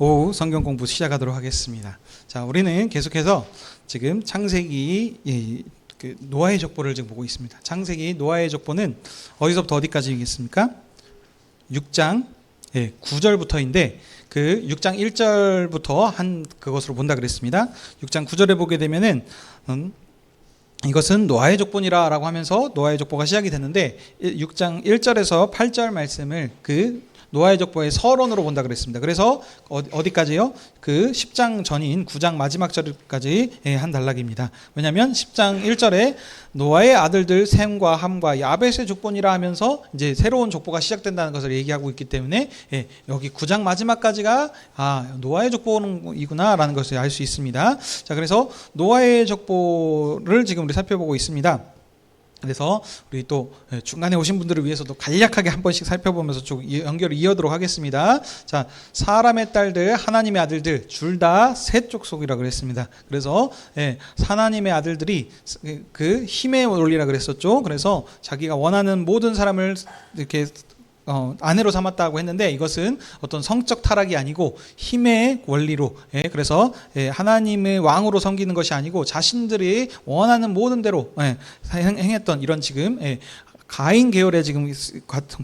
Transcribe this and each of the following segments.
오후 성경 공부 시작하도록 하겠습니다. 자, 우리는 계속해서 지금 창세기 그 노아의 족보를 지금 보고 있습니다. 창세기 노아의 족보는 어디서부터 어디까지이겠습니까? 6장 9절부터인데 그 6장 1절부터 한 그것으로 본다 그랬습니다. 6장 9절에 보게 되면은 이것은 노아의 족보니라라고 하면서 노아의 족보가 시작이 되는데 6장 1절에서 8절 말씀을 그 노아의 족보의 서론으로 본다 그랬습니다. 그래서 어디까지요? 그 10장 전인 9장 마지막 절까지 한 단락입니다. 왜냐하면 10장 1절에 노아의 아들들 셈과 함과 야벳의 족보니라 하면서 이제 새로운 족보가 시작된다는 것을 얘기하고 있기 때문에 여기 9장 마지막까지가 노아의 족보이구나라는 것을 알 수 있습니다. 자, 그래서 노아의 족보를 지금 우리 살펴보고 있습니다. 그래서 우리 또 중간에 오신 분들을 위해서도 간략하게 한 번씩 살펴보면서 쭉 연결을 이어도록 하겠습니다. 자, 사람의 딸들, 하나님의 아들들 둘 다 셋 족속이라고 그랬습니다. 그래서 하나님의 아들들이 그 힘의 원리라 그랬었죠. 그래서 자기가 원하는 모든 사람을 이렇게 아내로 삼았다고 했는데 이것은 어떤 성적 타락이 아니고 힘의 원리로 그래서 하나님의 왕으로 섬기는 것이 아니고 자신들이 원하는 모든 대로 행했던 이런 지금 가인 계열의 지금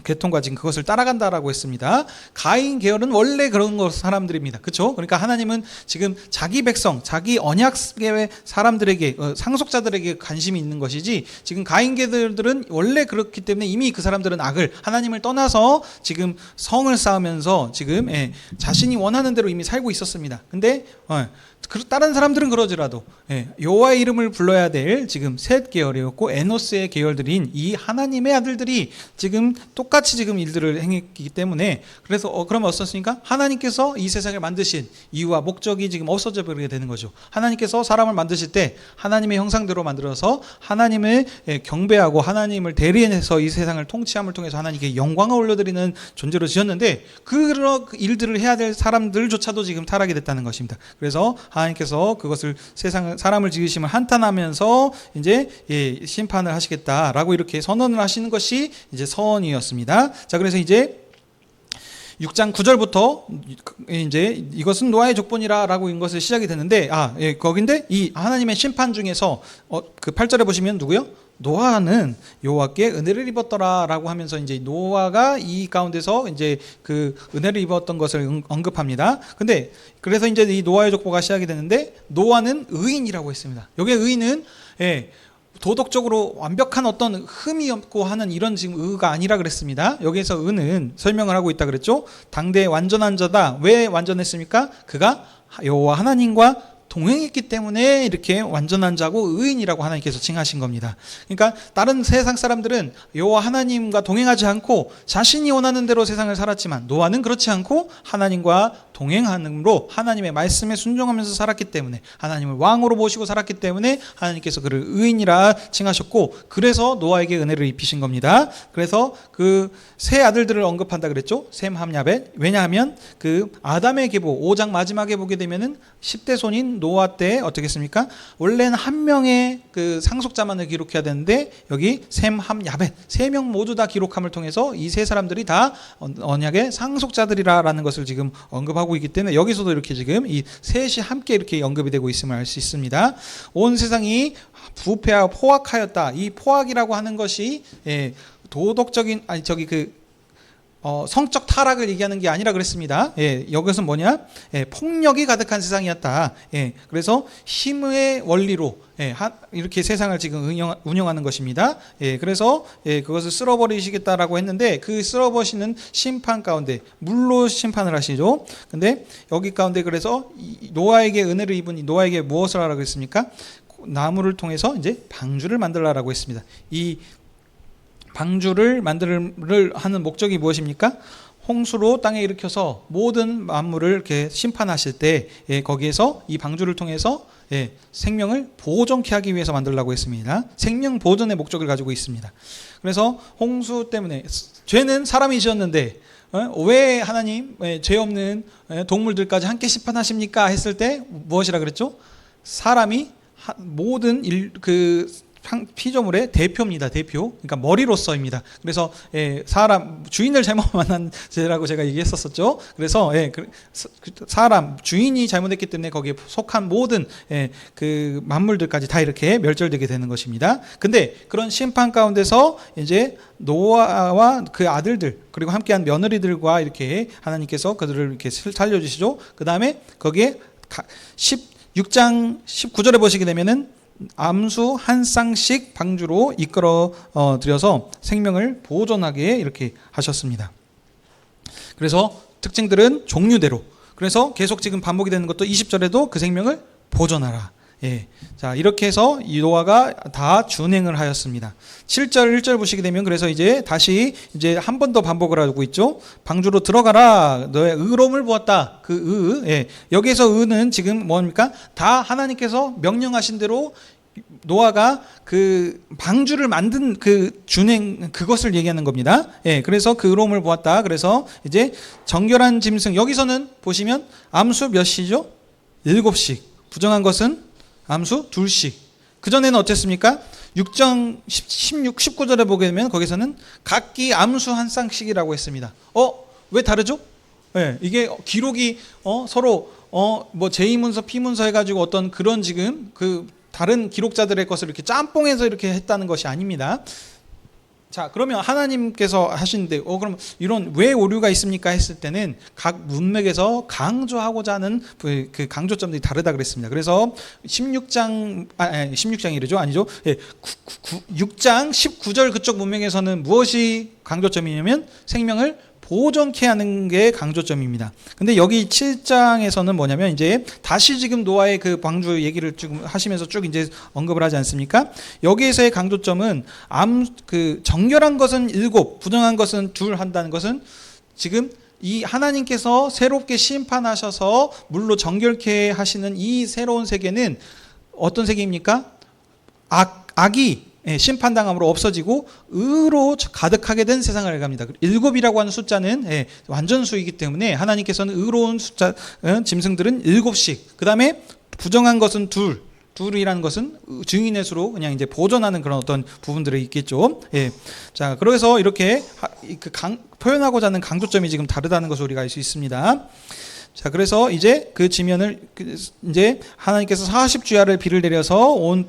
계통과 지금 그것을 따라간다라고 했습니다. 가인 계열은 원래 그런 사람들입니다. 그렇죠? 그러니까 하나님은 지금 자기 백성, 자기 언약의 사람들에게 상속자들에게 관심이 있는 것이지 지금 가인 계열들은 원래 그렇기 때문에 이미 그 사람들은 악을 하나님을 떠나서 지금 성을 쌓으면서 지금 자신이 원하는 대로 이미 살고 있었습니다. 근데 다른 사람들은 그러지라도 여호와의 이름을 불러야 될 지금 셋 계열이었고 에노스의 계열들인 이 하나님의 아들들이 지금 똑같이 지금 일들을 행했기 때문에 그래서 그러면 어떻습니까? 하나님께서 이 세상을 만드신 이유와 목적이 지금 없어져 버리게 되는 거죠. 하나님께서 사람을 만드실 때 하나님의 형상대로 만들어서 하나님을 경배하고 하나님을 대리해서 이 세상을 통치함을 통해서 하나님께 영광을 올려드리는 존재로 지었는데 그런 일들을 해야 될 사람들조차도 지금 타락이 됐다는 것입니다. 그래서 하나님께서 그것을 사람을 지으심을 한탄하면서 이제 심판을 하시겠다라고 이렇게 선언을 하시는 것이 이제 선언이었습니다. 자, 그래서 이제 6장 9절부터 이제 이것은 노아의 족보니라라고 이것을 시작이 되는데 거긴데 이 하나님의 심판 중에서 그 8절에 보시면 누구요? 노아는 여호와께 은혜를 입었더라라고 하면서 이제 노아가 이 가운데서 이제 그 은혜를 입었던 것을 언급합니다. 근데 그래서 이제 이 노아의 족보가 시작이 되는데 노아는 의인이라고 했습니다. 여기에 의인은 도덕적으로 완벽한 어떤 흠이 없고 하는 이런 지금 의가 아니라 그랬습니다. 여기에서 의는 설명을 하고 있다 그랬죠. 당대의 완전한 자다. 왜 완전했습니까? 그가 여호와 하나님과 동행했기 때문에 이렇게 완전한 자고 의인이라고 하나님께서 칭하신 겁니다. 그러니까 다른 세상 사람들은 여호와 하나님과 동행하지 않고 자신이 원하는 대로 세상을 살았지만 노아는 그렇지 않고 하나님과 동행함으로 하나님의 말씀에 순종하면서 살았기 때문에 하나님을 왕으로 모시고 살았기 때문에 하나님께서 그를 의인이라 칭하셨고 그래서 노아에게 은혜를 입히신 겁니다. 그래서 그 세 아들들을 언급한다 그랬죠. 셈, 함, 야벳. 왜냐하면 그 아담의 계보 5장 마지막에 보게 되면은 10대 손인 노아 때 어떻게 했습니까? 원래는 한 명의 그 상속자만을 기록해야 되는데 여기 셈, 함, 야벳 세 명 모두 다 기록함을 통해서 이 세 사람들이 다 언약의 상속자들이라는 것을 지금 언급하고 있기 때문에 여기서도 이렇게 지금 이 셋이 함께 이렇게 언급이 되고 있음을 알 수 있습니다. 온 세상이 부패하고 포악하였다. 이 포악이라고 하는 것이 도덕적인 성적 타락을 얘기하는 게 아니라 그랬습니다. 여기서 뭐냐? 폭력이 가득한 세상이었다. 그래서 힘의 원리로 이렇게 세상을 지금 운영하는 것입니다. 그래서 그것을 쓸어버리시겠다라고 했는데 그 쓸어버리시는 심판 가운데 물로 심판을 하시죠. 근데 여기 가운데 그래서 노아에게 은혜를 입은 노아에게 무엇을 하라고 했습니까? 나무를 통해서 이제 방주를 만들라라고 했습니다. 이 방주를 만들을 하는 목적이 무엇입니까? 홍수로 땅에 일으켜서 모든 만물을 이렇게 심판하실 때 거기에서 이 방주를 통해서 생명을 보존케 하기 위해서 만들라고 했습니다. 생명 보존의 목적을 가지고 있습니다. 그래서 홍수 때문에 죄는 사람이 지었는데 왜 하나님 죄 없는 동물들까지 함께 심판하십니까? 했을 때 무엇이라 그랬죠? 사람이 모든 피조물의 대표입니다. 대표. 그러니까 머리로서입니다. 그래서 사람 주인을 잘못 만난 죄라고 제가 얘기했었죠. 그래서 사람 주인이 잘못했기 때문에 거기에 속한 모든 그 만물들까지 다 이렇게 멸절되게 되는 것입니다. 근데 그런 심판 가운데서 이제 노아와 그 아들들 그리고 함께한 며느리들과 이렇게 하나님께서 그들을 이렇게 살려주시죠. 그 다음에 거기에 16장 19절에 보시게 되면은 암수 한 쌍씩 방주로 이끌어 들여서 생명을 보존하게 이렇게 하셨습니다. 그래서 특징들은 종류대로. 그래서 계속 지금 반복이 되는 것도 20절에도 그 생명을 보존하라. 자, 이렇게 해서 이 노아가 다 준행을 하였습니다. 7절 1절 보시게 되면 그래서 이제 다시 이제 한 번 더 반복을 하고 있죠. 방주로 들어가라. 너의 의로움을 보았다. 여기에서 의는 지금 뭡니까? 다 하나님께서 명령하신 대로 노아가 그 방주를 만든 그 준행 그것을 얘기하는 겁니다. 그래서 그 의로움을 보았다. 그래서 이제 정결한 짐승 여기서는 보시면 암수 몇이죠? 7씩. 부정한 것은 암수 2씩. 그전에는 어땠습니까? 6장 16, 19절에 보게 되면 거기서는 각기 암수 한 쌍씩이라고 했습니다. 왜 다르죠? 이게 기록이 서로 뭐 제2문서, P문서 해가지고 어떤 그런 지금 그 다른 기록자들의 것을 이렇게 짬뽕해서 이렇게 했다는 것이 아닙니다. 자, 그러면 하나님께서 하시는데 그럼 이런 왜 오류가 있습니까 했을 때는 각 문맥에서 강조하고자 하는 그 강조점들이 다르다 그랬습니다. 그래서 16장이죠? 아니죠? 6장 19절 그쪽 문맥에서는 무엇이 강조점이냐면 생명을 보존케 하는 게 강조점입니다. 근데 여기 7장에서는 뭐냐면 이제 다시 지금 노아의 그 방주 얘기를 지금 하시면서 쭉 이제 언급을 하지 않습니까? 여기에서의 강조점은 그 정결한 것은 7, 부정한 것은 2 한다는 것은 지금 이 하나님께서 새롭게 심판하셔서 물로 정결케 하시는 이 새로운 세계는 어떤 세계입니까? 악이 심판당함으로 없어지고 의로 가득하게 된 세상을 갑니다. 7이라고 하는 숫자는 완전수이기 때문에 하나님께서는 의로운 숫자 짐승들은 7씩. 그 다음에 부정한 것은 2이라는 것은 증인의 수로 그냥 이제 보존하는 그런 어떤 부분들이 있겠죠. 자, 그래서 이렇게 표현하고자 하는 강조점이 지금 다르다는 것을 우리가 알 수 있습니다. 자, 그래서 이제 그 지면을 이제 하나님께서 40주야를 비를 내려서 온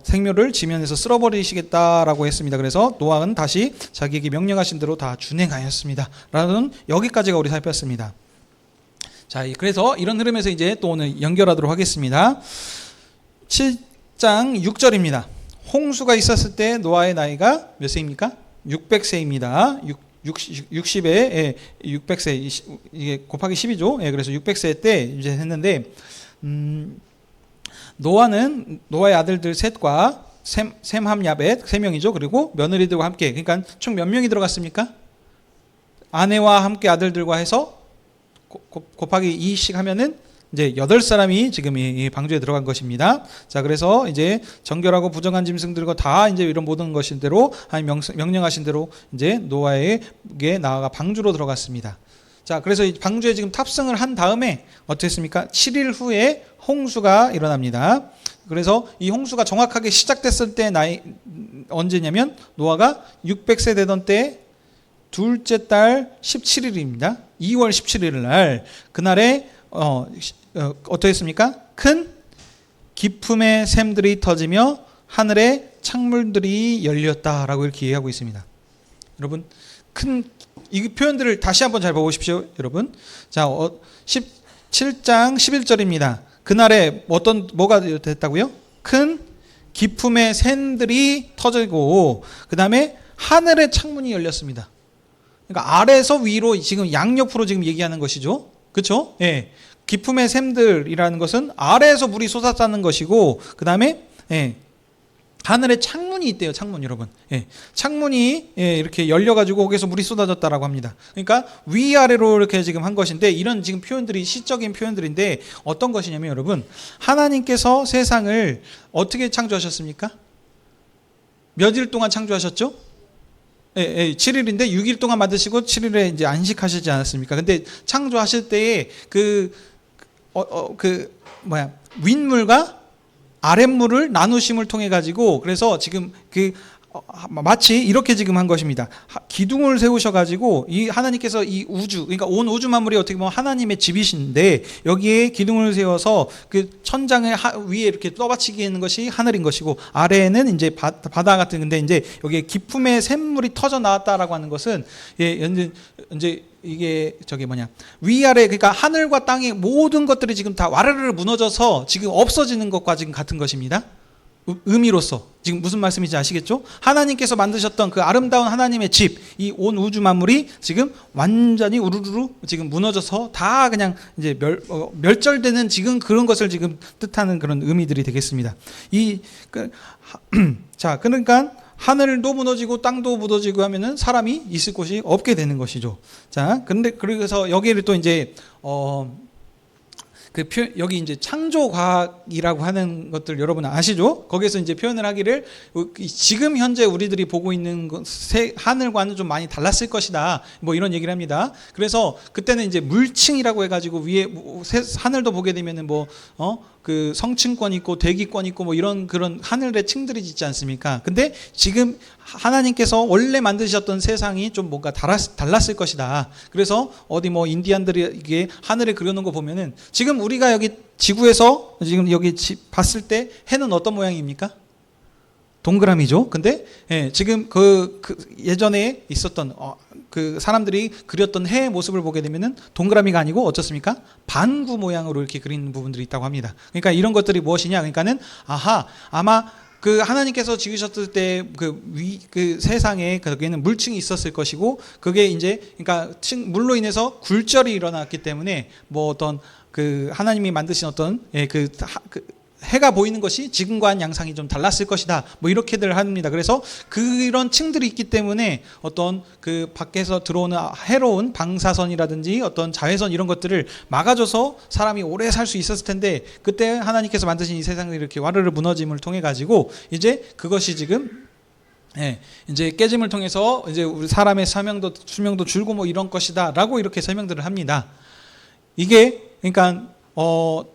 생명을 지면에서 쓸어버리시겠다라고 했습니다. 그래서 노아는 다시 자기에게 명령하신 대로 다 준행하였습니다. 라는 여기까지가 우리 살폈습니다. 자, 그래서 이런 흐름에서 이제 또 오늘 연결하도록 하겠습니다. 7장 6절입니다. 홍수가 있었을 때 노아의 나이가 몇 세입니까? 600세입니다. 60에 600세 이게 곱하기 10이죠. 그래서 600세 때 이제 했는데 노아는 노아의 아들들 셋과 셈, 함, 야벳 3명이죠. 그리고 며느리들과 함께 그러니까 총 몇 명이 들어갔습니까? 아내와 함께 아들들과 해서 곱하기 2씩 하면은 이제 8사람이 지금 이 방주에 들어간 것입니다. 자, 그래서 이제 정결하고 부정한 짐승들과 다 이제 이런 모든 것인 대로 명령하신 대로 이제 노아에게 나아가 방주로 들어갔습니다. 자, 그래서 이 방주에 지금 탑승을 한 다음에 어떻게 했습니까? 7일 후에 홍수가 일어납니다. 그래서 이 홍수가 정확하게 시작됐을 때 언제냐면 노아가 600세 되던 때 둘째 달 17일입니다. 2월 17일 날 그날에 어떻게 했습니까? 큰 기품의 샘들이 터지며 하늘의 창문들이 열렸다라고 이렇게 이해하고 있습니다. 여러분, 이 표현들을 다시 한번 잘 보십시오, 여러분. 자, 17장 11절입니다. 그날에 뭐가 됐다고요? 큰 기품의 샘들이 터지고 그 다음에 하늘의 창문이 열렸습니다. 그러니까 아래에서 위로 지금 양옆으로 지금 얘기하는 것이죠. 그렇죠? 기품의 샘들이라는 것은 아래에서 물이 솟았다는 것이고 그 다음에 하늘에 창문이 있대요. 창문 여러분. 창문이 이렇게 열려가지고 거기서 물이 쏟아졌다라고 합니다. 그러니까 위아래로 이렇게 지금 한 것인데 이런 지금 표현들이 시적인 표현들인데 어떤 것이냐면 여러분 하나님께서 세상을 어떻게 창조하셨습니까? 몇 일 동안 창조하셨죠? 7일인데 6일 동안 만드시고 7일에 이제 안식하시지 않았습니까? 근데 창조하실 때에 윗물과 아랫물을 나누심을 통해 가지고, 그래서 지금 마치 이렇게 지금 한 것입니다. 기둥을 세우셔 가지고 이 하나님께서 이 우주, 그러니까 온 우주 만물이 어떻게 보면 하나님의 집이신데, 여기에 기둥을 세워서 그 천장의 위에 이렇게 떠받치게 있는 것이 하늘인 것이고, 아래에는 이제 바다 같은 건데, 이제 여기에 기품의 샘물이 터져 나왔다라고 하는 것은, 이제 이게 위아래, 그러니까 하늘과 땅의 모든 것들이 지금 다 와르르 무너져서 지금 없어지는 것과 지금 같은 것입니다. 의미로서 지금 무슨 말씀인지 아시겠죠? 하나님께서 만드셨던 그 아름다운 하나님의 집, 이 온 우주 만물이 지금 완전히 우르르 지금 무너져서 다 그냥 이제 멸절되는 지금 그런 것을 지금 뜻하는 그런 의미들이 되겠습니다. 자, 그러니까 하늘도 무너지고 땅도 무너지고 하면은 사람이 있을 곳이 없게 되는 것이죠. 자, 그래서 여기를 또 이제 여기 이제 창조과학이라고 하는 것들 여러분 아시죠? 거기서 이제 표현을 하기를, 지금 현재 우리들이 보고 있는 하늘과는 좀 많이 달랐을 것이다, 뭐 이런 얘기를 합니다. 그래서 그때는 이제 물층이라고 해가지고 위에 하늘도 보게 되면은 그 성층권 있고 대기권 있고 뭐 이런 그런 하늘의 층들이 있지 않습니까? 근데 지금 하나님께서 원래 만드셨던 세상이 좀 뭔가 달랐을 것이다. 그래서 어디 뭐 인디안들이 이게 하늘에 그려놓은 거 보면은, 지금 우리가 여기 지구에서 지금 여기 봤을 때 해는 어떤 모양입니까? 동그라미죠. 근데 지금 예전에 있었던 그 사람들이 그렸던 해의 모습을 보게 되면은 동그라미가 아니고 어떻습니까? 반구 모양으로 이렇게 그리는 부분들이 있다고 합니다. 그러니까 이런 것들이 무엇이냐? 그러니까는 아마 그 하나님께서 지으셨을 때 그 세상에 거기에는 물층이 있었을 것이고, 그게 이제 그러니까 물로 인해서 굴절이 일어났기 때문에 뭐 어떤 그 하나님이 만드신 어떤 해가 보이는 것이 지금과는 양상이 좀 달랐을 것이다, 뭐 이렇게들 합니다. 그래서 그런 층들이 있기 때문에 어떤 그 밖에서 들어오는 해로운 방사선이라든지 어떤 자외선 이런 것들을 막아줘서 사람이 오래 살 수 있었을 텐데, 그때 하나님께서 만드신 이 세상이 이렇게 와르르 무너짐을 통해 가지고 이제 그것이 지금 이제 깨짐을 통해서 이제 우리 사람의 수명도 줄고 뭐 이런 것이다라고 이렇게 설명들을 합니다. 이게 그러니까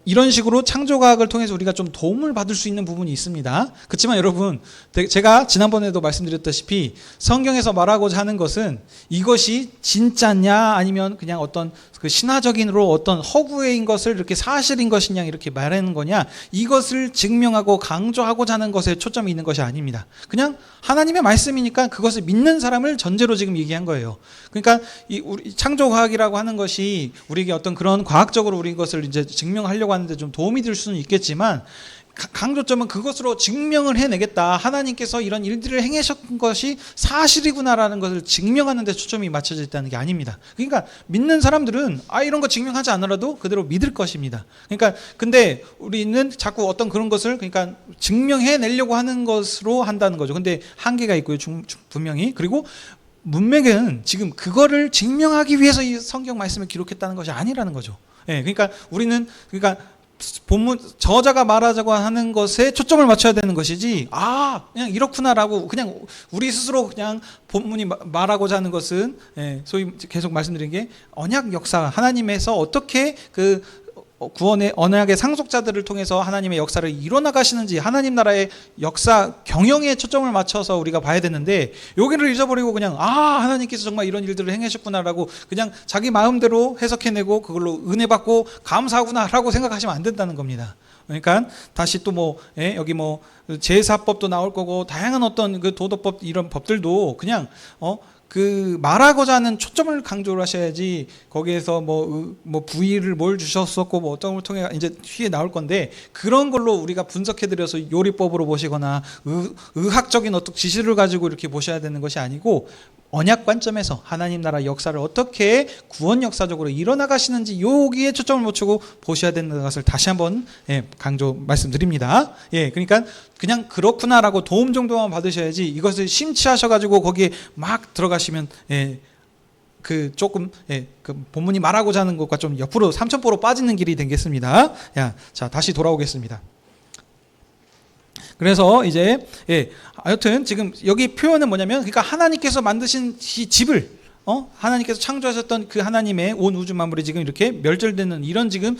이런 식으로 창조과학을 통해서 우리가 좀 도움을 받을 수 있는 부분이 있습니다. 그렇지만 여러분, 제가 지난번에도 말씀드렸다시피 성경에서 말하고자 하는 것은 이것이 진짜냐 아니면 그냥 어떤 그 신화적인으로 어떤 허구인 것을 이렇게 사실인 것이냐 이렇게 말하는 거냐, 이것을 증명하고 강조하고자 하는 것에 초점이 있는 것이 아닙니다. 그냥 하나님의 말씀이니까 그것을 믿는 사람을 전제로 지금 얘기한 거예요. 그러니까 우리 창조과학이라고 하는 것이 우리에게 어떤 그런 과학적으로 우리 것을 이제 증명하려고 하는데 좀 도움이 될 수는 있겠지만, 강조점은 그것으로 증명을 해내겠다, 하나님께서 이런 일들을 행하셨던 것이 사실이구나라는 것을 증명하는 데 초점이 맞춰져 있다는 게 아닙니다. 그러니까 믿는 사람들은 이런 거 증명하지 않으라도 그대로 믿을 것입니다. 그러니까 근데 우리는 자꾸 어떤 그런 것을 그러니까 증명해내려고 하는 것으로 한다는 거죠. 근데 한계가 있고요, 분명히. 그리고 문맥은 지금 그거를 증명하기 위해서 이 성경 말씀을 기록했다는 것이 아니라는 거죠. 그러니까 우리는 본문 저자가 말하자고 하는 것에 초점을 맞춰야 되는 것이지, 그냥 이렇구나라고 그냥 우리 스스로 그냥 본문이 말하고자 하는 것은, 소위 계속 말씀드린 게 언약 역사, 하나님에서 어떻게 그 구원의 언약의 상속자들을 통해서 하나님의 역사를 이뤄나가시는지, 하나님 나라의 역사 경영에 초점을 맞춰서 우리가 봐야 되는데, 여기를 잊어버리고 그냥 하나님께서 정말 이런 일들을 행하셨구나라고 그냥 자기 마음대로 해석해내고 그걸로 은혜 받고 감사하구나라고 생각하시면 안 된다는 겁니다. 그러니까 다시 또 여기 제사법도 나올 거고 다양한 어떤 그 도덕법 이런 법들도 그냥 그 말하고자 하는 초점을 강조를 하셔야지, 거기에서 부위를 뭘 주셨었고 어떤 걸 통해 이제 뒤에 나올 건데, 그런 걸로 우리가 분석해드려서 요리법으로 보시거나 의학적인 어떤 지식을 가지고 이렇게 보셔야 되는 것이 아니고, 언약 관점에서 하나님 나라 역사를 어떻게 구원 역사적으로 일어나가시는지 여기에 초점을 맞추고 보셔야 되는 것을 다시 한번 강조 말씀드립니다. 그러니까 그냥 그렇구나라고 도움 정도만 받으셔야지, 이것을 심취하셔가지고 거기에 막 들어가시면 그 조금 그 본문이 말하고자 하는 것과 좀 옆으로 삼천포로 빠지는 길이 되겠습니다. 자, 다시 돌아오겠습니다. 그래서 이제 하여튼 지금 여기 표현은 뭐냐면, 그러니까 하나님께서 만드신 이 집을 하나님께서 창조하셨던 그 하나님의 온 우주 만물이 지금 이렇게 멸절되는 이런 지금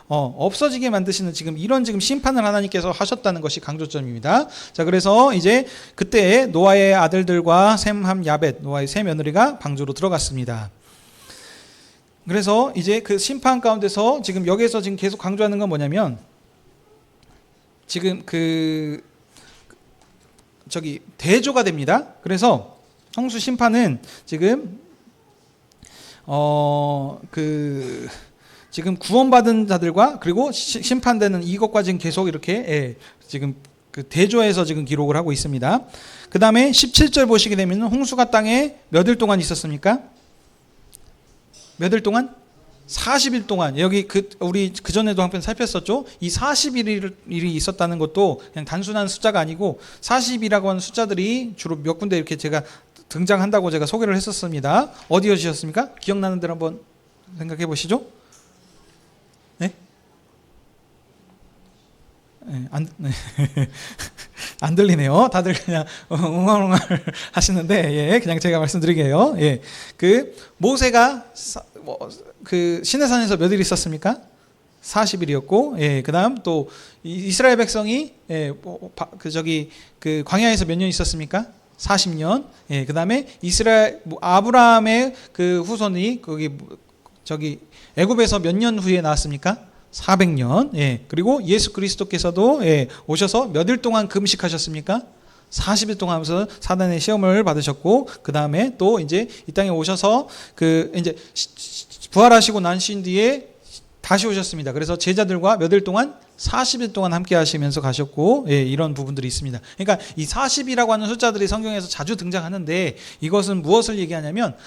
없어지게 만드시는 지금 이런 지금 심판을 하나님께서 하셨다는 것이 강조점입니다. 자, 그래서 이제 그때 노아의 아들들과 셈, 함, 야벳, 노아의 세 며느리가 방주로 들어갔습니다. 그래서 이제 그 심판 가운데서 지금 여기에서 지금 계속 강조하는 건 뭐냐면 지금 대조가 됩니다. 그래서 홍수 심판은 지금 지금 구원받은 자들과 그리고 심판되는 이것과 지금 계속 이렇게 지금 그 대조해서 지금 기록을 하고 있습니다. 그 다음에 17절 보시게 되면 홍수가 땅에 몇 일 동안 있었습니까? 몇 일 동안? 40일 동안. 여기 우리 그 전에도 한편 살폈었죠. 이 40일이 있었다는 것도 그냥 단순한 숫자가 아니고 40이라고 하는 숫자들이 주로 몇 군데 이렇게 제가 등장한다고 제가 소개를 했었습니다. 어디여주셨습니까? 기억나는 대로 한번 생각해 보시죠. 네? 네, 안 들리네요. 다들 그냥 웅얼웅얼 하시는데, 그냥 제가 말씀드리게요. 그 모세가 그 시내산에서 몇 일 있었습니까? 40일이었고, 그 다음 또 이스라엘 백성이 그 광야에서 몇 년 있었습니까? 40년. 그 다음에 아브라함의 그 후손이 애굽에서 몇 년 후에 나왔습니까? 400년. 그리고 예수 그리스도께서도 오셔서 몇 일 동안 금식하셨습니까? 40일 동안 하면서 사단의 시험을 받으셨고, 그 다음에 또 이제 이 땅에 오셔서 이제 부활하시고 나신 뒤에 다시 오셨습니다. 그래서 제자들과 몇 일 동안 40일 동안 함께 하시면서 가셨고, 이런 부분들이 있습니다. 그러니까 이 40이라고 하는 숫자들이 성경에서 자주 등장하는데 이것은 무엇을 얘기하냐면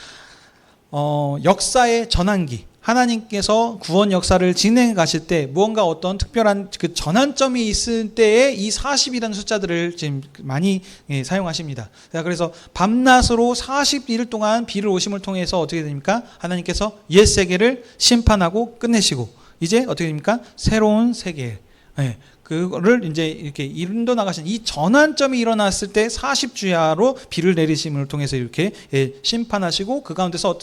역사의 전환기, 하나님께서 구원 역사를 진행해 가실 때 무언가 어떤 특별한 그 전환점이 있을 때에 이 40이라는 숫자들을 지금 많이 사용하십니다. 그래서 밤낮으로 40일 동안 비를 오심을 통해서 어떻게 됩니까? 하나님께서 옛 세계를 심판하고 끝내시고 이제 어떻게 됩니까? 새로운 세계. 그거를 이제 이렇게 인도 나가신 이 전환점이 일어났을 때 40주야로 비를 내리심을 통해서 이렇게 심판하시고 그 가운데서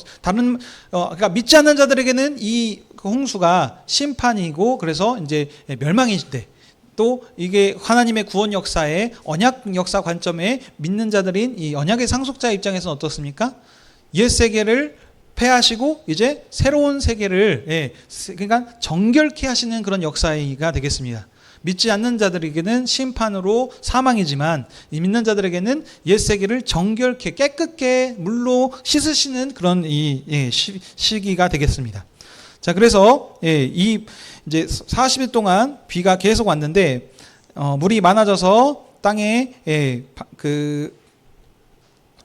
그러니까 믿지 않는 자들에게는 이 홍수가 심판이고 그래서 이제 멸망인데 또 이게 하나님의 구원 역사의 언약 역사 관점에 믿는 자들인 이 언약의 상속자 입장에서는 어떻습니까? 옛 세계를 폐하시고 이제 새로운 세계를 그러니까 정결케 하시는 그런 역사가 되겠습니다. 믿지 않는 자들에게는 심판으로 사망이지만 믿는 자들에게는 옛 세계를 정결케 깨끗게 물로 씻으시는 그런 시기가 되겠습니다. 자, 그래서 이 이제 40일 동안 비가 계속 왔는데 물이 많아져서 땅에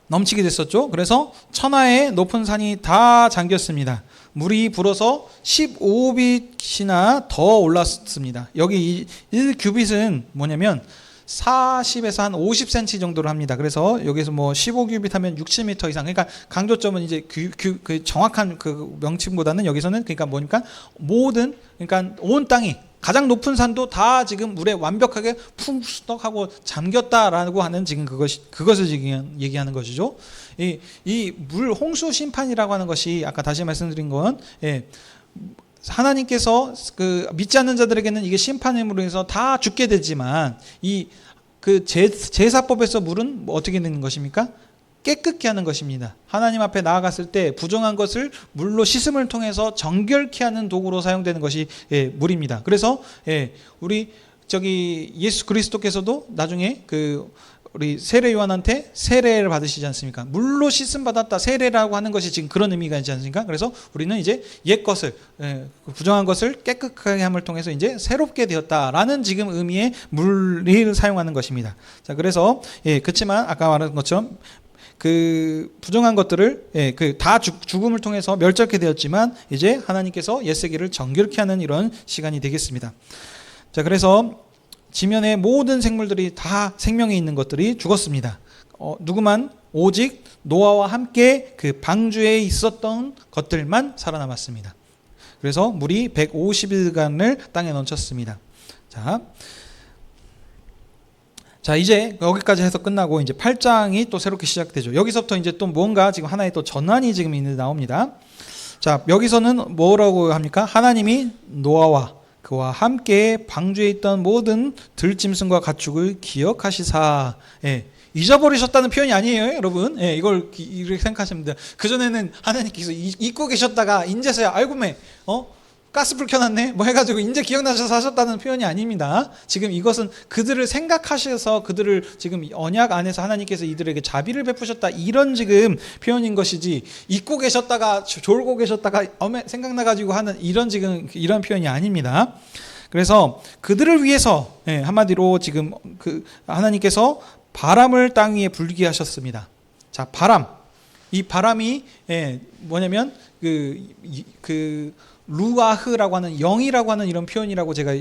넘치게 됐었죠. 그래서 천하의 높은 산이 다 잠겼습니다. 물이 불어서 15빛이나 더 올랐습니다. 여기 1규빗은 뭐냐면 40에서 한 50cm 정도를 합니다. 그래서 여기서 뭐 15규빗 하면 60m 이상. 그러니까 강조점은 이제 그 정확한 그 명칭보다는 여기서는 그러니까 뭐니까 그러니까 온 땅이 가장 높은 산도 다 지금 물에 완벽하게 푹떡하고 잠겼다라고 하는 지금 그것을 지금 얘기하는 것이죠. 이 물 홍수 심판이라고 하는 것이 아까 다시 말씀드린 건 하나님께서 그 믿지 않는 자들에게는 이게 심판으로 해서 다 죽게 되지만 그 제사법에서 물은 어떻게 되는 것입니까? 깨끗게 하는 것입니다. 하나님 앞에 나아갔을 때 부정한 것을 물로 씻음을 통해서 정결케 하는 도구로 사용되는 것이 물입니다. 그래서 우리 예수 그리스도께서도 나중에 우리 세례 요한한테 세례를 받으시지 않습니까? 물로 씻음 받았다 세례라고 하는 것이 지금 그런 의미가 있지 않습니까? 그래서 우리는 이제 옛 것을 부정한 것을 깨끗하게 함을 통해서 이제 새롭게 되었다라는 지금 의미의 물을 사용하는 것입니다. 자, 그래서 그렇지만 아까 말한 것처럼 그 부정한 것들을 다 죽음을 통해서 멸절케 되었지만 이제 하나님께서 옛 세계를 정결케 하는 이런 시간이 되겠습니다. 자, 그래서 지면의 모든 생물들이 다 생명이 있는 것들이 죽었습니다. 누구만 오직 노아와 함께 그 방주에 있었던 것들만 살아남았습니다. 그래서 물이 150일간을 땅에 넘쳤습니다. 자, 자, 이제 여기까지 해서 끝나고 이제 8장이 또 새롭게 시작되죠. 여기서부터 이제 또 뭔가 지금 하나의 또 전환이 지금 있는데 나옵니다. 자, 여기서는 뭐라고 합니까? 하나님이 노아와 그와 함께 방주에 있던 모든 들짐승과 가축을 기억하시사. 예, 잊어버리셨다는 표현이 아니에요, 여러분. 예, 이걸 이렇게 생각하시면 돼요. 그전에는 하나님께서 잊고 계셨다가 인제서야 알고매 가스불 켜놨네 뭐 해가지고 이제 기억나셔서 하셨다는 표현이 아닙니다. 지금 이것은 그들을 생각하셔서 그들을 지금 언약 안에서 하나님께서 이들에게 자비를 베푸셨다, 이런 지금 표현인 것이지, 잊고 계셨다가 졸고 계셨다가 생각나가지고 하는 이런 지금 이런 표현이 아닙니다. 그래서 그들을 위해서, 한마디로 지금 그 하나님께서 바람을 땅 위에 불게 하셨습니다. 자, 바람, 이 바람이 뭐냐면 그 루아흐라고 하는 영이라고 하는 이런 표현이라고 제가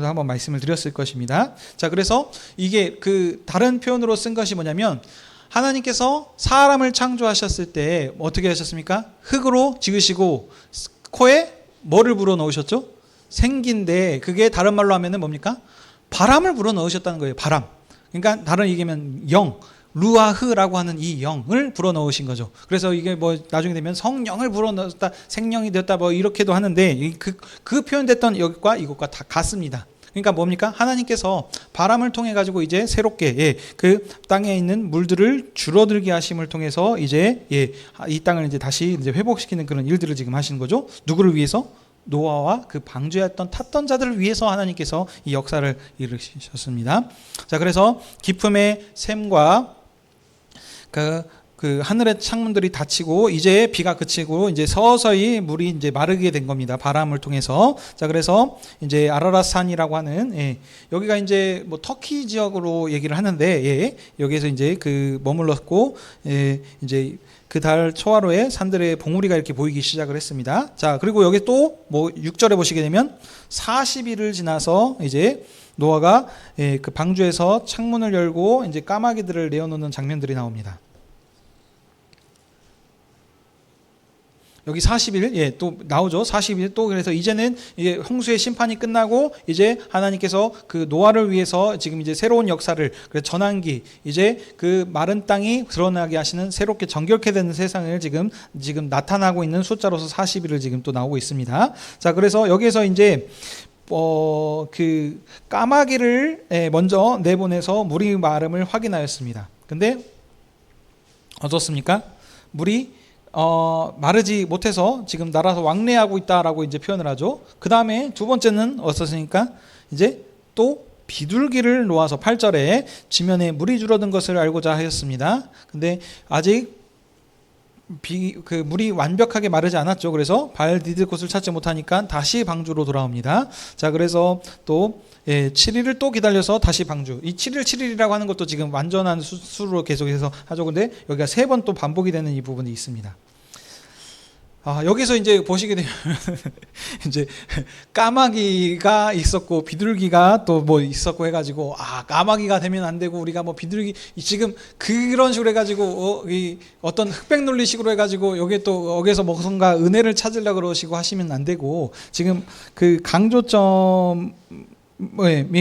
한번 말씀을 드렸을 것입니다. 자, 그래서 이게 그 다른 표현으로 쓴 것이 뭐냐면, 하나님께서 사람을 창조하셨을 때 어떻게 하셨습니까? 흙으로 지으시고 코에 뭐를 불어 넣으셨죠? 생기인데, 그게 다른 말로 하면은 뭡니까? 바람을 불어 넣으셨다는 거예요. 바람. 그러니까 다른 얘기면 영, 루아흐라고 하는 이 영을 불어넣으신 거죠. 그래서 이게 뭐 나중에 되면 성령을 불어넣었다, 생명이 되었다, 뭐 이렇게도 하는데 그 표현됐던 이것과 이것과 다 같습니다. 그러니까 뭡니까? 하나님께서 바람을 통해 가지고 이제 새롭게 그 땅에 있는 물들을 줄어들게 하심을 통해서 이제 이 땅을 이제 다시 이제 회복시키는 그런 일들을 지금 하시는 거죠. 누구를 위해서? 노아와 그 방주에 탔던 자들을 위해서 하나님께서 이 역사를 이루셨습니다. 자, 그래서 기쁨의 샘과 그 하늘의 창문들이 닫히고 이제 비가 그치고 이제 서서히 물이 이제 마르게 된 겁니다. 바람을 통해서. 자, 그래서 이제 아라랏산이라고 하는, 여기가 이제 뭐 터키 지역으로 얘기를 하는데, 여기에서 이제 그 머물렀고, 이제 그 달 초하루에 산들의 봉우리가 이렇게 보이기 시작을 했습니다. 자, 그리고 여기 또 뭐 6절에 보시게 되면 40일을 지나서 이제 노아가 그 방주에서 창문을 열고 이제 까마귀들을 내어놓는 장면들이 나옵니다. 여기 40일, 또 나오죠. 40일 또. 그래서 이제는 이제 홍수의 심판이 끝나고 이제 하나님께서 그 노아를 위해서 지금 이제 새로운 역사를, 그래서 전환기, 이제 그 마른 땅이 드러나게 하시는 새롭게 정결케 되는 세상을 지금 나타나고 있는 숫자로서 40일을 지금 또 나오고 있습니다. 자, 그래서 여기에서 이제 그 까마귀를 먼저 내보내서 물이 마름을 확인하였습니다. 근데 어떻습니까? 물이 마르지 못해서 지금 날아서 왕래하고 있다라고 이제 표현을 하죠. 그 다음에 두 번째는 어떻습니까? 이제 또 비둘기를 놓아서 8절에 지면에 물이 줄어든 것을 알고자 하였습니다. 근데 아직 그 물이 완벽하게 마르지 않았죠. 그래서 발 디딜 곳을 찾지 못하니까 다시 방주로 돌아옵니다. 자, 그래서 또 7일을 또 기다려서 다시 방주. 이 7일 7일이라고 하는 것도 지금 완전한 수로 계속해서 하죠. 근데 여기가 3번 또 반복이 되는 이 부분이 있습니다. 여기서 이제 보시게 되면 이제 까마귀가 있었고 비둘기가 또 뭐 있었고 해가지고, 까마귀가 되면 안 되고 우리가 뭐 비둘기 지금 그런 식으로 해가지고 이 어떤 흑백 논리식으로 해가지고 여기에 또 여기서 뭔가 은혜를 찾으려고 그러시고 하시면 안 되고, 지금 그 강조점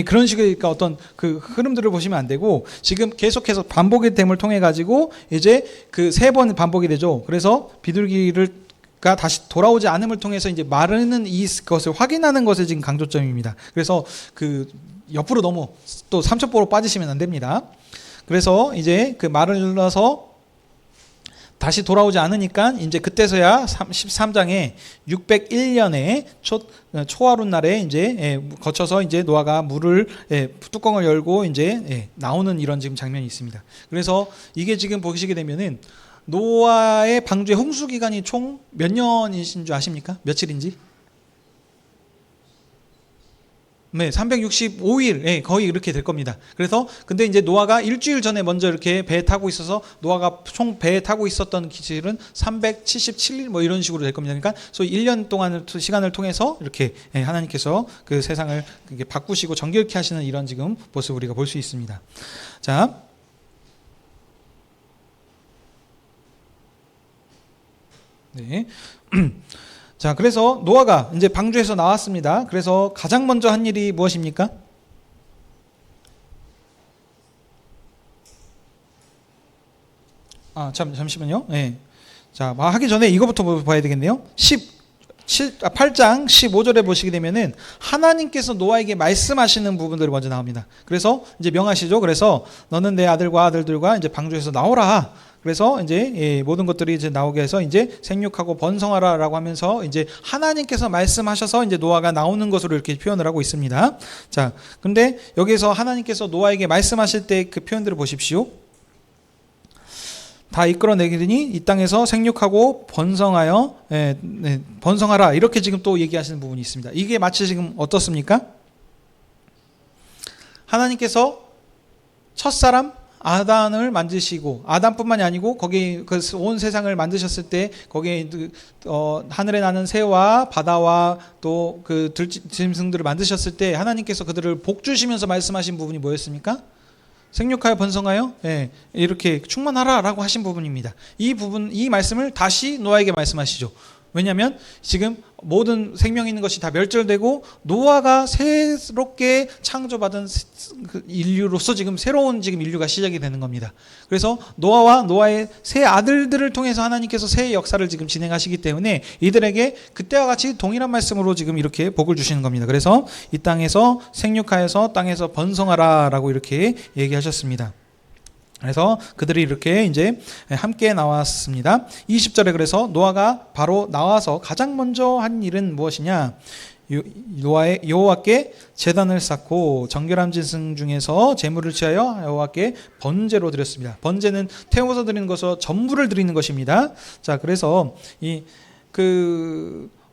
그런 식의 어떤 그 흐름들을 보시면 안 되고, 지금 계속해서 반복의 됨을 통해 가지고 이제 그 3번 반복이 되죠. 그래서 비둘기를 다시 돌아오지 않음을 통해서 이제 마르는 이것을 확인하는 것에 지금 강조점입니다. 그래서 그 옆으로 너무 또 삼천포로 빠지시면 안 됩니다. 그래서 이제 그 마르러서 다시 돌아오지 않으니까 이제 그때서야 13장에 601년에 초하루 날에 이제 거쳐서 이제 노아가 물을 뚜껑을 열고 이제 나오는 이런 지금 장면이 있습니다. 그래서 이게 지금 보시게 되면은 노아의 방주의 홍수 기간이 총 몇 년이신 줄 아십니까? 며칠인지? 네, 365일, 거의 이렇게 될 겁니다. 그래서 근데 이제 노아가 일주일 전에 먼저 이렇게 배에 타고 있어서 노아가 총 배에 타고 있었던 기질은 377일 뭐 이런 식으로 될 겁니다. 그러니까 소위 1년 동안의 시간을 통해서 이렇게 하나님께서 그 세상을 바꾸시고 정결케 하시는 이런 지금 모습을 우리가 볼 수 있습니다. 자. 네. 자, 그래서 노아가 이제 방주에서 나왔습니다. 그래서 가장 먼저 한 일이 무엇입니까? 잠시만요. 예. 자, 하기 전에 이거부터 봐야 되겠네요. 8장 15절에 보시게 되면은 하나님께서 노아에게 말씀하시는 부분들이 먼저 나옵니다. 그래서 이제 명하시죠. 그래서 너는 내 아들과 아들들과 이제 방주에서 나오라. 그래서 이제 모든 것들이 이제 나오게 해서 이제 생육하고 번성하라라고 하면서 이제 하나님께서 말씀하셔서 이제 노아가 나오는 것으로 이렇게 표현을 하고 있습니다. 자, 근데 여기서 하나님께서 노아에게 말씀하실 때 그 표현들을 보십시오. 다 이끌어내기니 이 땅에서 생육하고 번성하여 번성하라 이렇게 지금 또 얘기하시는 부분이 있습니다. 이게 마치 지금 어떻습니까? 하나님께서 첫사람 아담을 만드시고 아담뿐만이 아니고 거기 그 온 세상을 만드셨을 때 거기에 하늘에 나는 새와 바다와 또 그 들짐승들을 만드셨을 때 하나님께서 그들을 복 주시면서 말씀하신 부분이 뭐였습니까? 생육하여 번성하여 이렇게 충만하라라고 하신 부분입니다. 이 말씀을 다시 노아에게 말씀하시죠. 왜냐하면 지금 모든 생명 있는 것이 다 멸절되고 노아가 새롭게 창조받은 인류로서 지금 새로운 지금 인류가 시작이 되는 겁니다. 그래서 노아와 노아의 새 아들들을 통해서 하나님께서 새 역사를 지금 진행하시기 때문에 이들에게 그때와 같이 동일한 말씀으로 지금 이렇게 복을 주시는 겁니다. 그래서 이 땅에서 생육하여서 땅에서 번성하라라고 이렇게 얘기하셨습니다. 그래서 그들이 이렇게 이제 함께 나왔습니다. 20절에 그래서 노아가 바로 나와서 가장 먼저 한 일은 무엇이냐? 여호와께 제단을 쌓고 정결한 짐승 중에서 제물을 취하여 여호와께 번제로 드렸습니다. 번제는 태워서 드리는 것으로 전부를 드리는 것입니다. 자, 그래서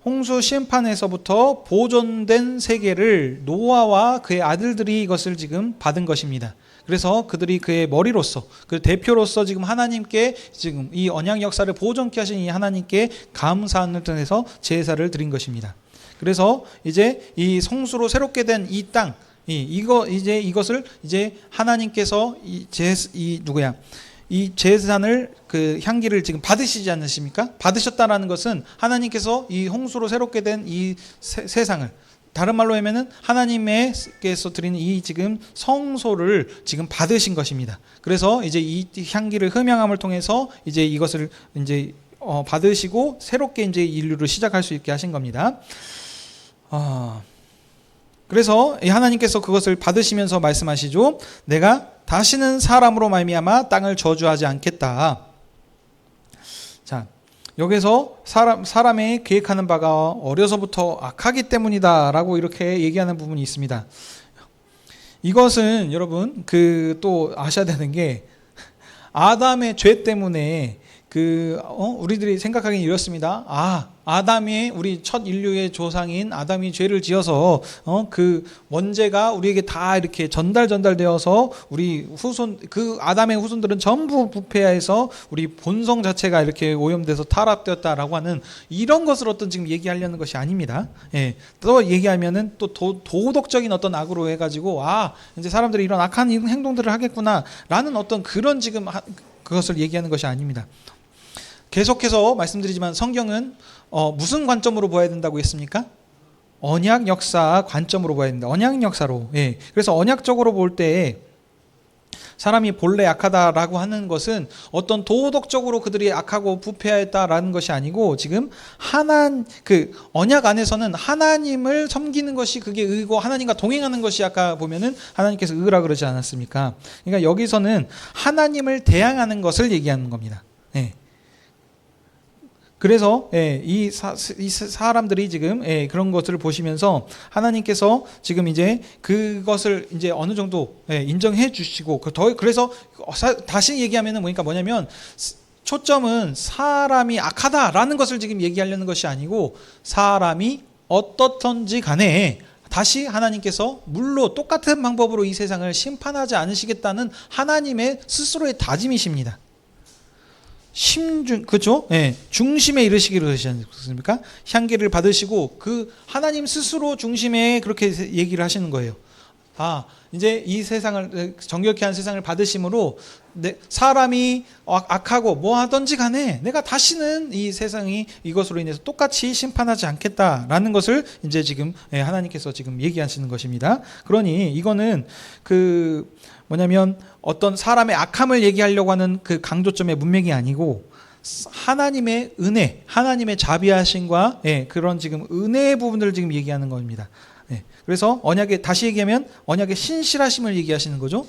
홍수 심판에서부터 보존된 세계를 노아와 그의 아들들이 이것을 지금 받은 것입니다. 그래서 그들이 그의 머리로서 그 대표로서 지금 하나님께 지금 이 언약 역사를 보존케 하신 이 하나님께 감사함을 통해서 제사를 드린 것입니다. 그래서 이제 이 성수로 새롭게 된 이 땅, 이것을 이제 하나님께서 이 제사를 그 향기를 지금 받으시지 않으십니까? 받으셨다라는 것은 하나님께서 이 홍수로 새롭게 된 이 세상을 다른 말로 하면은 하나님께서 드리는 이 지금 성소를 지금 받으신 것입니다. 그래서 이제 이 향기를 흠양함을 통해서 이제 이것을 이제 받으시고 새롭게 이제 인류를 시작할 수 있게 하신 겁니다. 그래서 하나님께서 그것을 받으시면서 말씀하시죠. 내가 다시는 사람으로 말미암아 땅을 저주하지 않겠다. 자, 여기서 사람의 계획하는 바가 어려서부터 악하기 때문이다라고 이렇게 얘기하는 부분이 있습니다. 이것은 여러분 또 아셔야 되는 게 아담의 죄 때문에 우리들이 생각하기는 이렇습니다. 아담이 우리 첫 인류의 조상인 아담이 죄를 지어서 그 원죄가 우리에게 다 이렇게 전달되어서 우리 아담의 후손들은 전부 부패해서 우리 본성 자체가 이렇게 오염돼서 타락되었다라고 하는 이런 것을 어떤 지금 얘기하려는 것이 아닙니다. 예. 또 얘기하면은 또 도덕적인 어떤 악으로 해가지고 이제 사람들이 이런 악한 행동들을 하겠구나라는 어떤 그런 지금 그것을 얘기하는 것이 아닙니다. 계속해서 말씀드리지만 성경은 무슨 관점으로 보아야 된다고 했습니까? 언약 역사 관점으로 보아야 된다. 언약 역사로. 예. 그래서 언약적으로 볼 때 사람이 본래 악하다라고 하는 것은 어떤 도덕적으로 그들이 악하고 부패하였다라는 것이 아니고 지금 언약 안에서는 하나님을 섬기는 것이 그게 의고 하나님과 동행하는 것이 아까 보면은 하나님께서 의라 그러지 않았습니까? 그러니까 여기서는 하나님을 대항하는 것을 얘기하는 겁니다. 예. 그래서 이 사람들이 지금 그런 것들을 보시면서 하나님께서 지금 이제 그것을 이제 어느 정도 인정해 주시고 그래서 다시 얘기하면은 뭐냐면 초점은 사람이 악하다라는 것을 지금 얘기하려는 것이 아니고 사람이 어떻든지 간에 다시 하나님께서 물로 똑같은 방법으로 이 세상을 심판하지 않으시겠다는 하나님의 스스로의 다짐이십니다. 그죠? 예, 중심에 이르시기로 하시지 않습니까? 향기를 받으시고 그 하나님 스스로 중심에 그렇게 얘기를 하시는 거예요. 이제 이 세상을 정결케 한 세상을 받으심으로 사람이 악하고 뭐 하든지 간에 내가 다시는 이 세상이 이것으로 인해서 똑같이 심판하지 않겠다라는 것을 이제 지금 하나님께서 지금 얘기하시는 것입니다. 그러니 이거는 뭐냐면 어떤 사람의 악함을 얘기하려고 하는 그 강조점의 문맥이 아니고 하나님의 은혜, 하나님의 자비하심과 그런 지금 은혜의 부분들을 지금 얘기하는 겁니다. 그래서 다시 얘기하면 언약의 신실하심을 얘기하시는 거죠.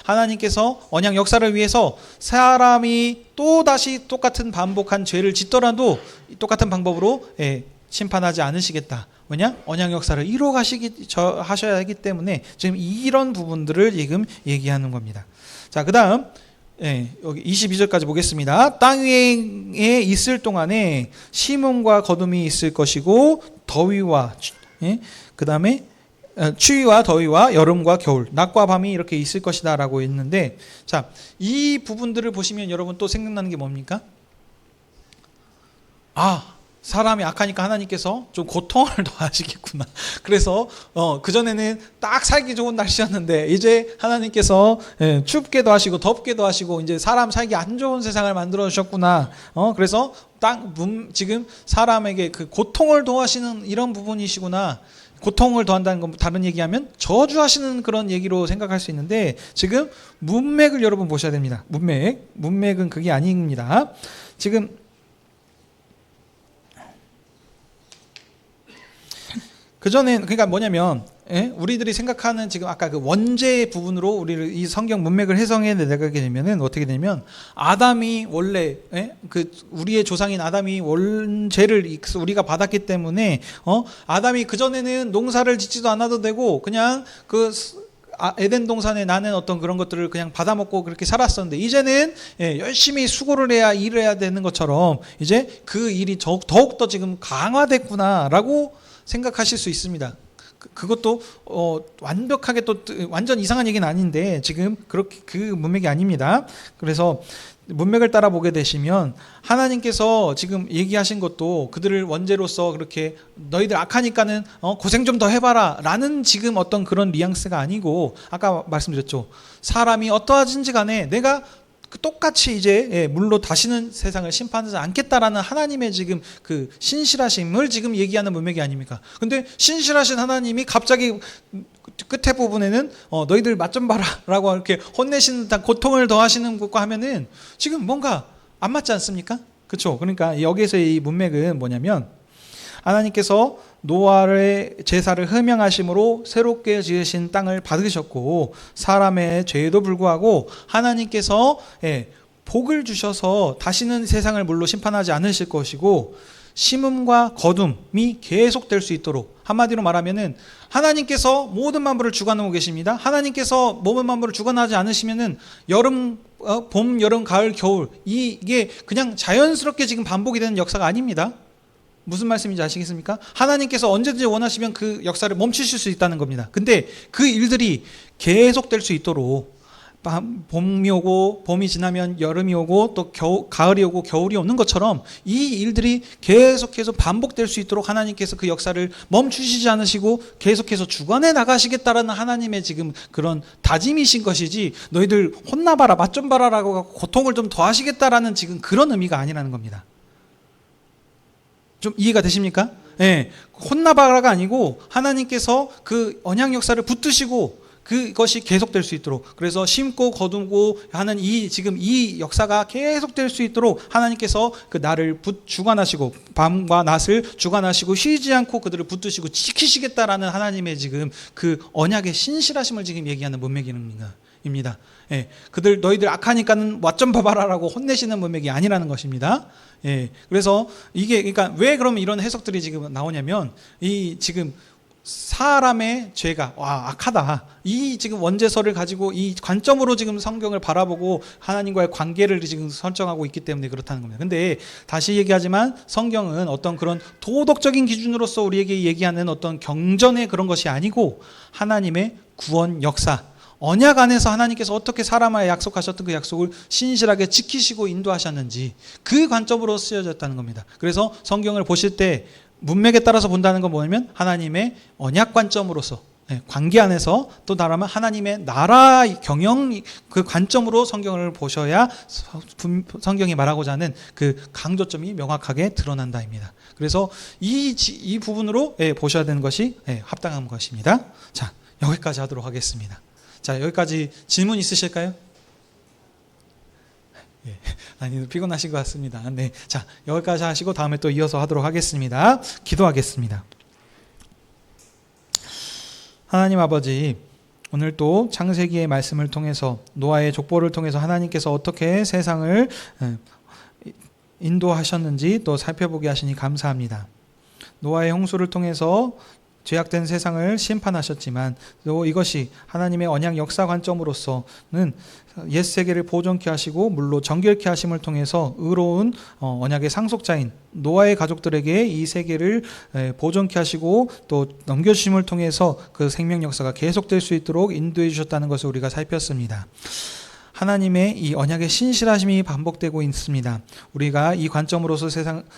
하나님께서 언약 역사를 위해서 사람이 또 다시 똑같은 반복한 죄를 짓더라도 똑같은 방법으로 심판하지 않으시겠다. 왜냐? 언약 역사를 이루어 하셔야 하기 때문에 지금 이런 부분들을 지금 얘기하는 겁니다. 자, 그다음 여기 22절까지 보겠습니다. 땅 위에 있을 동안에 심음과 거둠이 있을 것이고 더위와 그다음에 추위와 더위와 여름과 겨울, 낮과 밤이 이렇게 있을 것이다 라고 했는데, 자, 이 부분들을 보시면 여러분 또 생각나는 게 뭡니까? 사람이 악하니까 하나님께서 좀 고통을 더하시겠구나. 그래서 그전에는 딱 살기 좋은 날씨였는데 이제 하나님께서 춥게도 하시고 덥게도 하시고 이제 사람 살기 안 좋은 세상을 만들어 주셨구나. 그래서 지금 사람에게 그 고통을 더하시는 이런 부분이시구나. 고통을 더한다는 건 다른 얘기하면 저주하시는 그런 얘기로 생각할 수 있는데, 지금 문맥을 여러분 보셔야 됩니다. 문맥은 그게 아닙니다. 지금 그전엔 그러니까 뭐냐면 우리들이 생각하는 지금 아까 그 원죄 부분으로 우리를 이 성경 문맥을 해석해 내려가게 되면은 어떻게 되냐면, 아담이 원래 우리의 조상인 아담이 원죄를 우리가 받았기 때문에 아담이 그전에는 농사를 짓지도 않아도 되고 그냥 에덴 동산에 나는 어떤 그런 것들을 그냥 받아먹고 그렇게 살았었는데, 이제는 열심히 수고를 해야 일을 해야 되는 것처럼 이제 그 일이 더욱더 지금 강화됐구나라고 생각하실 수 있습니다. 그것도 완벽하게 또 완전 이상한 얘기는 아닌데 지금 그렇게 그 문맥이 아닙니다. 그래서 문맥을 따라 보게 되시면 하나님께서 지금 얘기하신 것도 그들을 원죄로서 그렇게 너희들 악하니까는 고생 좀 더 해봐라 라는 지금 어떤 그런 뉘앙스가 아니고, 아까 말씀드렸죠. 사람이 어떠하든지 간에 내가 똑같이 이제 물로 다시는 세상을 심판하지 않겠다라는 하나님의 지금 그 신실하심을 지금 얘기하는 문맥이 아닙니까? 근데 신실하신 하나님이 갑자기 끝에 부분에는 너희들 맛 좀 봐라 라고 이렇게 혼내시는 듯한 고통을 더하시는 것과 하면은 지금 뭔가 안 맞지 않습니까? 그렇죠? 그러니까 여기서 이 문맥은 뭐냐면, 하나님께서 노아의 제사를 허명하심으로 새롭게 지으신 땅을 받으셨고, 사람의 죄에도 불구하고 하나님께서 복을 주셔서 다시는 세상을 물로 심판하지 않으실 것이고, 심음과 거둠이 계속될 수 있도록, 한마디로 말하면은 하나님께서 모든 만물을 주관하고 계십니다. 하나님께서 모든 만물을 주관하지 않으시면은 봄, 여름, 가을, 겨울 이게 그냥 자연스럽게 지금 반복이 되는 역사가 아닙니다. 무슨 말씀인지 아시겠습니까? 하나님께서 언제든지 원하시면 그 역사를 멈추실 수 있다는 겁니다. 근데 그 일들이 계속될 수 있도록 봄이 오고 봄이 지나면 여름이 오고 또 가을이 오고 겨울이 오는 것처럼 이 일들이 계속해서 반복될 수 있도록 하나님께서 그 역사를 멈추시지 않으시고 계속해서 주관해 나가시겠다라는 하나님의 지금 그런 다짐이신 것이지, 너희들 혼나봐라 맛 좀 봐라라고 고통을 좀 더하시겠다라는 지금 그런 의미가 아니라는 겁니다. 좀 이해가 되십니까? 혼나봐라가 아니고 하나님께서 그 언약 역사를 붙드시고 그것이 계속될 수 있도록, 그래서 심고 거두고 하는 지금 이 역사가 계속될 수 있도록 하나님께서 그 날을 주관하시고 밤과 낮을 주관하시고 쉬지 않고 그들을 붙드시고 지키시겠다라는 하나님의 지금 그 언약의 신실하심을 지금 얘기하는 문맥입니다. 너희들 악하니까는 맛 좀 봐봐라라고 혼내시는 문맥이 아니라는 것입니다. 그래서 이게 그러니까 왜 그러면 이런 해석들이 지금 나오냐면, 이 지금 사람의 죄가 악하다, 이 지금 원죄설을 가지고 이 관점으로 지금 성경을 바라보고 하나님과의 관계를 지금 설정하고 있기 때문에 그렇다는 겁니다. 근데 다시 얘기하지만 성경은 어떤 그런 도덕적인 기준으로서 우리에게 얘기하는 어떤 경전의 그런 것이 아니고, 하나님의 구원 역사, 언약 안에서 하나님께서 어떻게 사람과 약속하셨던 그 약속을 신실하게 지키시고 인도하셨는지 그 관점으로 쓰여졌다는 겁니다. 그래서 성경을 보실 때 문맥에 따라서 본다는 건 뭐냐면 하나님의 언약 관점으로서, 관계 안에서 또 말하면 하나님의 나라 경영 그 관점으로 성경을 보셔야 성경이 말하고자 하는 그 강조점이 명확하게 드러난다입니다. 그래서 이 부분으로 보셔야 되는 것이 합당한 것입니다. 자, 여기까지 하도록 하겠습니다. 자, 여기까지 질문 있으실까요? 아니, 피곤하신 것 같습니다. 네. 자, 여기까지 하시고 다음에 또 이어서 하도록 하겠습니다. 기도하겠습니다. 하나님 아버지, 오늘 또 창세기의 말씀을 통해서 노아의 족보를 통해서 하나님께서 어떻게 세상을 인도하셨는지 또 살펴보게 하시니 감사합니다. 노아의 홍수를 통해서 죄악된 세상을 심판하셨지만 또 이것이 하나님의 언약 역사 관점으로서는 옛 세계를 보존케 하시고 물로 정결케 하심을 통해서 의로운 언약의 상속자인 노아의 가족들에게 이 세계를 보존케 하시고 또 넘겨주심을 통해서 그 생명 역사가 계속될 수 있도록 인도해 주셨다는 것을 우리가 살폈습니다. 하나님의 이 언약의 신실하심이 반복되고 있습니다. 우리가 이 관점으로서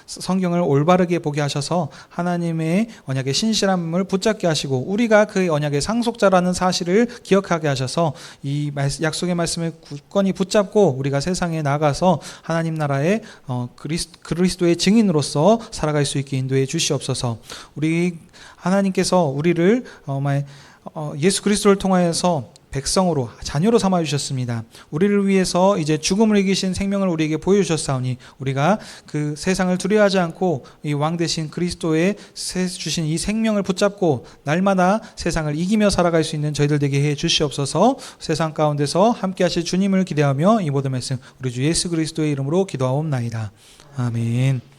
성경을 올바르게 보게 하셔서 하나님의 언약의 신실함을 붙잡게 하시고 우리가 그 언약의 상속자라는 사실을 기억하게 하셔서 이 약속의 말씀을 굳건히 붙잡고 우리가 세상에 나가서 하나님 나라의 그리스도의 증인으로서 살아갈 수 있게 인도해 주시옵소서. 우리 하나님께서 우리를 예수 그리스도를 통하여서 백성으로 자녀로 삼아 주셨습니다. 우리를 위해서 이제 죽음을 이기신 생명을 우리에게 보여주셨사오니 우리가 그 세상을 두려워하지 않고 이 왕 대신 그리스도의 주신 이 생명을 붙잡고 날마다 세상을 이기며 살아갈 수 있는 저희들 되게 해 주시옵소서. 세상 가운데서 함께 하실 주님을 기대하며 이 모든 말씀 우리 주 예수 그리스도의 이름으로 기도하옵나이다. 아멘.